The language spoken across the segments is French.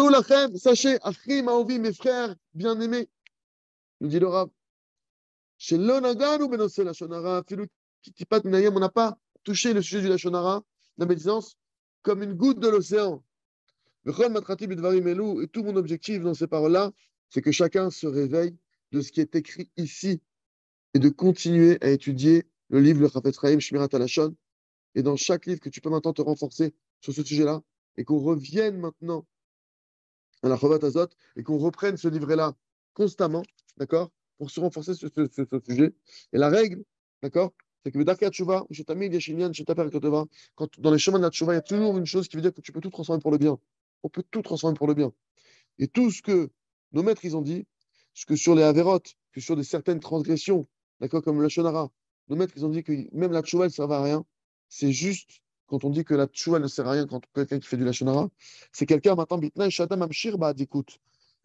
Daou lachem, sachez, achim aovi, mes frères bien-aimés, nous dit le Rav, Shelo naganu benosé lashon hara, afilu kitipat minayim, on n'a pas touché le sujet du lashon hara, la médisance, comme une goutte de l'océan. V'chol matrati b'dvarim elu, et tout mon objectif dans ces paroles-là, c'est que chacun se réveille de ce qui est écrit ici et de continuer à étudier le livre, le Chafetz Chaim, Shmirat HaLashon, et dans chaque livre que tu peux maintenant te renforcer sur ce sujet-là, et qu'on revienne maintenant à la Chovat Azot, et qu'on reprenne ce livret-là constamment, d'accord, pour se renforcer sur ce sujet. Et la règle, d'accord, c'est que Darkat Tshuva, quand dans les chemins de la Tshuva, il y a toujours une chose qui veut dire que tu peux tout transformer pour le bien. On peut tout transformer pour le bien. Et tout ce que nos maîtres, ils ont dit, ce que sur les Averot, que sur certaines transgressions, d'accord, comme le Shonara, nos maîtres, ils ont dit que même la Tshuva, elle ne sert à rien. C'est juste, quand on dit que la Tshuva ne sert à rien, quand quelqu'un qui fait du Lashonara, c'est quelqu'un, maintenant, Bitna, Shadam Amshir, d'écoute.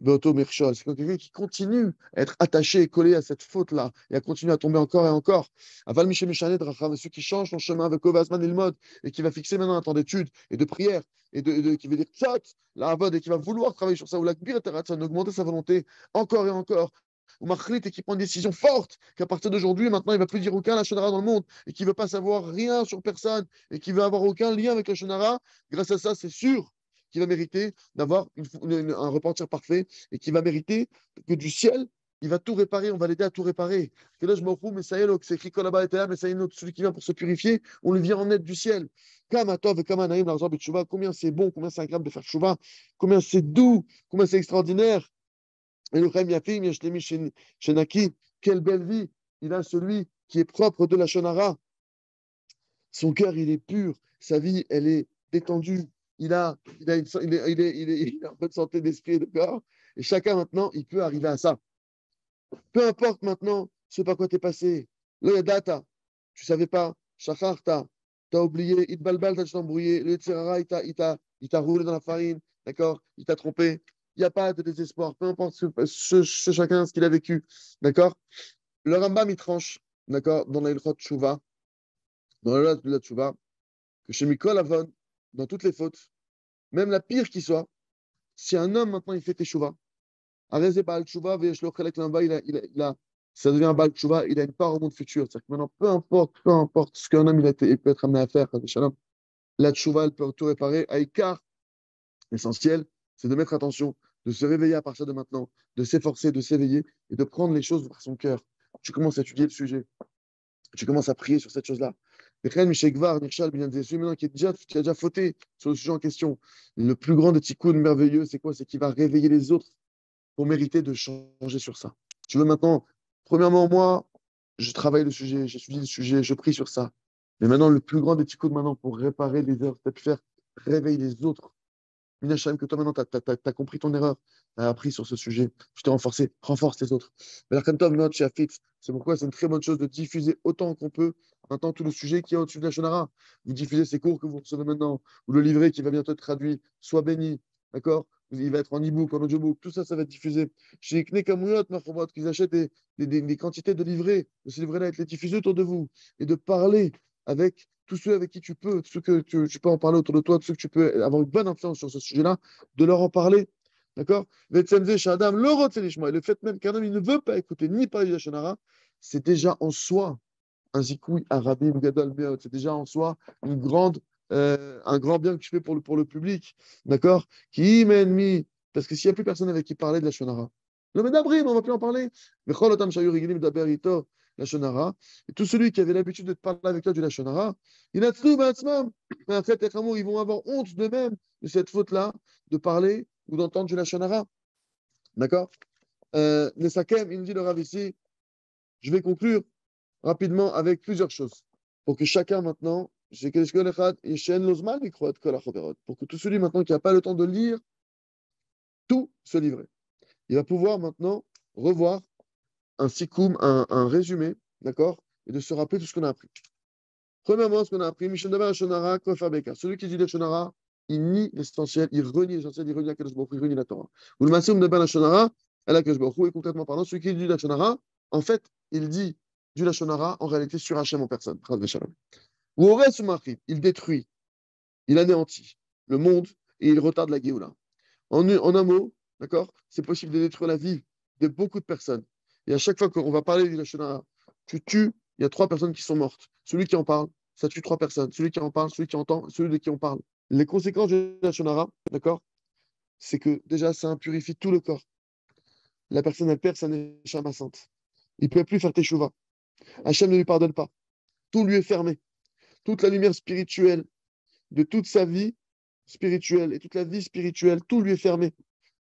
C'est quelqu'un qui continue à être attaché et collé à cette faute-là et à continuer à tomber encore et encore. Aval Mishem Mishanet Racham, ceux qui changent son chemin avec Ovazman Ilmod et qui va fixer maintenant un temps d'étude et de prière et qui veut dire Tzot, la Avod, et qui va vouloir travailler sur ça, ou l'Akbir et augmenter sa volonté encore et encore. Ou Machlit, et qui prend une décision forte qu'à partir d'aujourd'hui, maintenant, il ne va plus dire aucun Lachonara dans le monde et qui ne veut pas savoir rien sur personne et qui veut avoir aucun lien avec Lachonara. Grâce à ça, c'est sûr qui va mériter d'avoir un repentir parfait et qui va mériter que du ciel, il va tout réparer, on va l'aider à tout réparer. Que là, je m'en fous, mais ça y est, c'est écrit là-bas, mais ça y est, celui qui vient pour se purifier, on lui vient en aide du ciel. Combien c'est bon, combien c'est agréable de faire tchouva, combien c'est doux, combien c'est extraordinaire. Et le Chaim Yafim, Yashlemi Shenaki, quelle belle vie il a celui qui est propre de la Shonara. Son cœur, il est pur, sa vie, elle est détendue. Il a en bonne santé d'esprit et de corps. Et chacun maintenant, il peut arriver à ça. Peu importe maintenant ce par quoi tu es passé. Le data, tu ne savais pas. Shacharta, tu as oublié. Itbalbal, tu t'es embrouillé. Le Tzerara, il t'a roulé dans la farine. D'accord? Il t'a trompé. Il n'y a pas de désespoir. Peu importe chacun ce qu'il a vécu. D'accord? Le Rambam, il tranche. D'accord? Dans la Ilchot Tshuva. Dans la loi de la Tshuva. Que chez Mikol Avon, dans toutes les fautes, même la pire qui soit, si un homme maintenant il fait teshuva, Arezé Baal Tshuva, ça devient un Baal Tshuva, il a une part au monde futur. C'est-à-dire que maintenant, peu importe ce qu'un homme il peut être amené à faire, la Tshuva, elle peut tout réparer. Aïkar, l'essentiel, c'est de mettre attention, de se réveiller à partir de maintenant, de s'efforcer, de s'éveiller et de prendre les choses par son cœur. Tu commences à étudier le sujet, tu commences à prier sur cette chose-là. Maintenant qui a déjà fauté sur le sujet en question, le plus grand des tikkun merveilleux, c'est quoi? C'est qu'il va réveiller les autres pour mériter de changer sur ça. Tu veux maintenant, premièrement, moi, je travaille le sujet, j'étudie le sujet, je prie sur ça. Mais maintenant, le plus grand des tikkun maintenant pour réparer les erreurs, c'est de faire réveiller les autres. Minacham, que toi maintenant, tu as compris ton erreur, tu as appris sur ce sujet, tu t'es renforcé, renforce les autres. C'est pourquoi c'est une très bonne chose de diffuser autant qu'on peut maintenant tout le sujet qui est au-dessus de la Shonara. Vous diffusez ces cours que vous recevez maintenant, ou le livret qui va bientôt être traduit, soit béni, d'accord? Il va être en e-book, en audiobook, tout ça, ça va être diffusé. Chez Knekamuyot, Marchobot, qu'ils achètent des quantités de livrets, de ces livrets-là, et de les diffuser autour de vous, et de parler avec tous ceux avec qui tu peux, tous ceux que tu peux en parler autour de toi, tous ceux que tu peux avoir une bonne influence sur ce sujet-là, de leur en parler. D'accord? Et le fait même qu'un homme il ne veut pas écouter ni parler de la Shonara, c'est déjà en soi un zikoui arabim gadol meot, c'est déjà en soi un grand bien que tu fais pour le public. D'accord? Qui m'ennemi. Parce que s'il n'y a plus personne avec qui parler de la Shonara, le Medabrim, on ne va plus en parler. La Shonara. Et tout celui qui avait l'habitude de te parler avec toi du Lashonara, il a tout, en fait, ils vont avoir honte d'eux-mêmes de cette faute-là, de parler ou d'entendre du Lashonara. D'accord? Nesakem, il nous dit le Rav ici, je vais conclure rapidement avec plusieurs choses. Pour que chacun maintenant, pour que tout celui maintenant qui n'a pas le temps de lire tout ce livret, il va pouvoir maintenant revoir un sikoum, un résumé, d'accord? Et de se rappeler tout ce qu'on a appris. Premièrement, ce qu'on a appris, celui qui dit le Shonara, il nie l'essentiel, il renie l'essentiel, il renie la Kadosh Baruch Hu, il renie la Torah. Ou le Massé, la Shonara, à la Kadosh Baruch Hu, et concrètement parlant, celui qui dit la Shonara, en fait, il dit du Lashonara, en réalité, sur Hachem en personne. Ou au reste, il détruit, il anéantit le monde et il retarde la Géoula. En un mot, d'accord, c'est possible de détruire la vie de beaucoup de personnes. Et à chaque fois qu'on va parler du Lachon Hara, tu tues, il y a 3 personnes qui sont mortes. Celui qui en parle, ça tue 3 personnes. Celui qui en parle, celui qui entend, celui de qui on parle. Les conséquences du Lachon Hara, d'accord, c'est que déjà, ça impurifie tout le corps. La personne, elle perd sa neshama sainte. Il ne peut plus faire teshuva. Hachem ne lui pardonne pas. Tout lui est fermé. Toute la lumière spirituelle de toute sa vie spirituelle et toute la vie spirituelle, tout lui est fermé.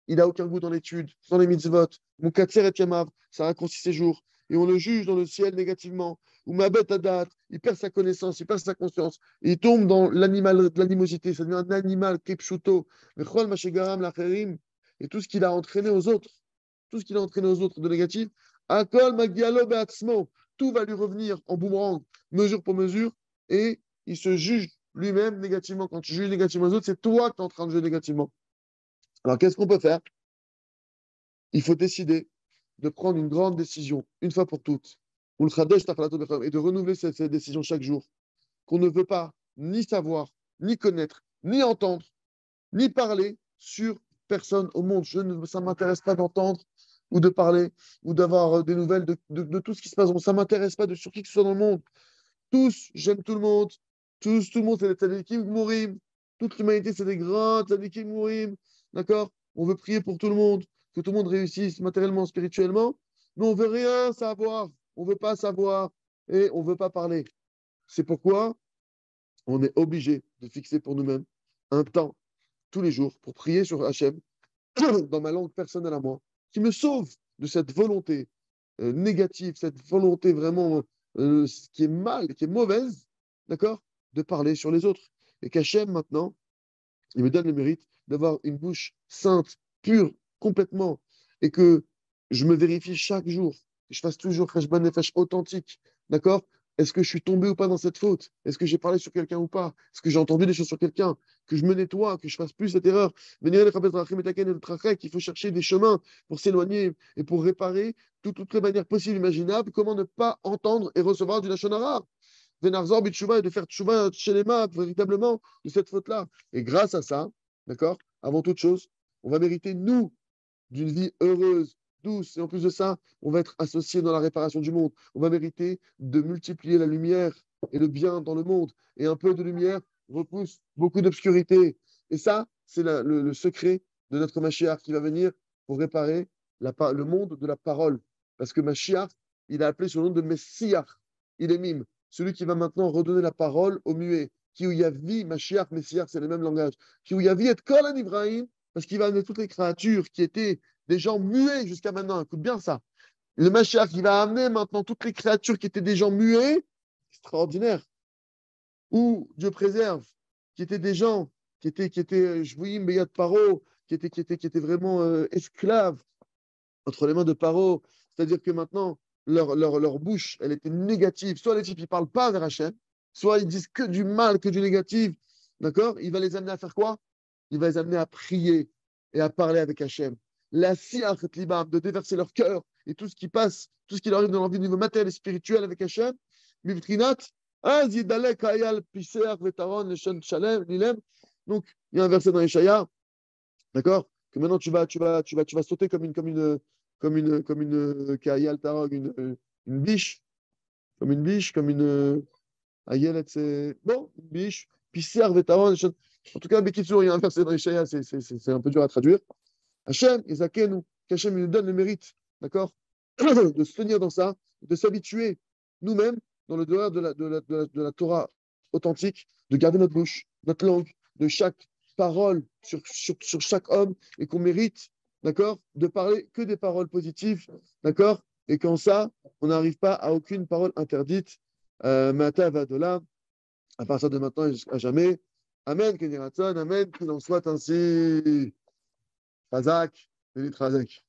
Il n'a aucun goût dans l'étude, dans les mitzvot. Mon katser et yamav, ça raccourcit ses jours. Et on le juge dans le ciel négativement. Ou ma bête à date, il perd sa connaissance, il perd sa conscience. Il tombe dans l'animosité. Ça devient un animal, kepshuto. Et tout ce qu'il a entraîné aux autres, tout ce qu'il a entraîné aux autres de négatif, akol magialo beatzmo. Tout va lui revenir en boomerang, mesure pour mesure, et il se juge lui-même négativement. Quand tu juges négativement les autres, c'est toi qui es en train de juger négativement. Alors, qu'est-ce qu'on peut faire? Il faut décider de prendre une grande décision, une fois pour toutes, et de renouveler cette décision chaque jour, qu'on ne veut pas ni savoir, ni connaître, ni entendre, ni parler sur personne au monde. Ça ne m'intéresse pas d'entendre ou de parler ou d'avoir des nouvelles de tout ce qui se passe. Ça ne m'intéresse pas sur qui que ce soit dans le monde. Tous, j'aime tout le monde. Tout le monde, c'est des tzadikim mourim. Toute l'humanité, c'est des grands tzadikim mourim. D'accord? On veut prier pour tout le monde, que tout le monde réussisse matériellement, spirituellement. Mais on veut rien savoir. On veut pas savoir et on veut pas parler. C'est pourquoi on est obligé de fixer pour nous-mêmes un temps tous les jours pour prier sur Hachem dans ma langue personnelle à moi, qui me sauve de cette volonté négative, cette volonté vraiment qui est mal, qui est mauvaise, d'accord, de parler sur les autres. Et qu'Hachem, maintenant, il me donne le mérite d'avoir une bouche sainte, pure, complètement, et que je me vérifie chaque jour, que je fasse toujours Cheshbon Nefesh authentique, d'accord? Est-ce que je suis tombé ou pas dans cette faute? Est-ce que j'ai parlé sur quelqu'un ou pas? Est-ce que j'ai entendu des choses sur quelqu'un? Que je me nettoie, que je fasse plus cette erreur. Il faut chercher des chemins pour s'éloigner et pour réparer toutes les manières possibles, imaginables. Comment ne pas entendre et recevoir du Lachon Hara? Venarzor Bitshuva et de faire Tshuva Shelema véritablement de cette faute-là. Et grâce à ça, d'accord, avant toute chose, on va mériter, nous, d'une vie heureuse, douce. Et en plus de ça, on va être associé dans la réparation du monde. On va mériter de multiplier la lumière et le bien dans le monde. Et un peu de lumière repousse beaucoup d'obscurité. Et ça, c'est le secret de notre Mashiach qui va venir pour réparer le monde de la parole. Parce que Mashiach, il a appelé son nom de Messiah. Il est mime. Celui qui va maintenant redonner la parole aux muets. Qui où il y a vie, Mashiach, Messiah, c'est le même langage. Qui où il y a vie et Kol Ibrahim, parce qu'il va amener toutes les créatures qui étaient des gens muets jusqu'à maintenant. Écoute bien ça. Le Mashiach, il va amener maintenant toutes les créatures qui étaient des gens muets, extraordinaire, ou Dieu préserve, qui étaient des gens qui étaient Jouim, Beyat Paro, qui étaient vraiment esclaves entre les mains de Paro. C'est-à-dire que maintenant, leur bouche, elle était négative. Soit les types, ils ne parlent pas vers Hachem, soit ils disent que du mal, que du négatif. D'accord? Il va les amener à faire quoi? Il va les amener à prier et à parler avec Hachem. La siach libam, de déverser leur cœur et tout ce qui passe, tout ce qui leur arrive dans leur vie au niveau matériel et spirituel avec Hachem. Mivtrinat, Zidalek Hayal Piser Vetaron Leshan Shalem Nilem. Donc, il y a un verset dans Yeshaya, d'accord? Que maintenant tu vas sauter comme une Kayal Tarog, une biche, comme une Ayelet, c'est bon, une biche, Piser Vetaron. En tout cas, Bekitsur, il y a un verset dans Yeshaya, c'est un peu dur à traduire. Hachem, Ezakenu, qu'Hachem nous donne le mérite, d'accord, de se tenir dans ça, de s'habituer nous-mêmes dans le dehors de la Torah authentique, de garder notre bouche, notre langue, de chaque parole sur chaque homme, et qu'on mérite, d'accord, de parler que des paroles positives, d'accord, et qu'en ça, on n'arrive pas à aucune parole interdite, Mata Vadola, à partir de maintenant et jusqu'à jamais. Amen, Keniraton, Amen, qu'il en soit ainsi. Razak, Benit Razak.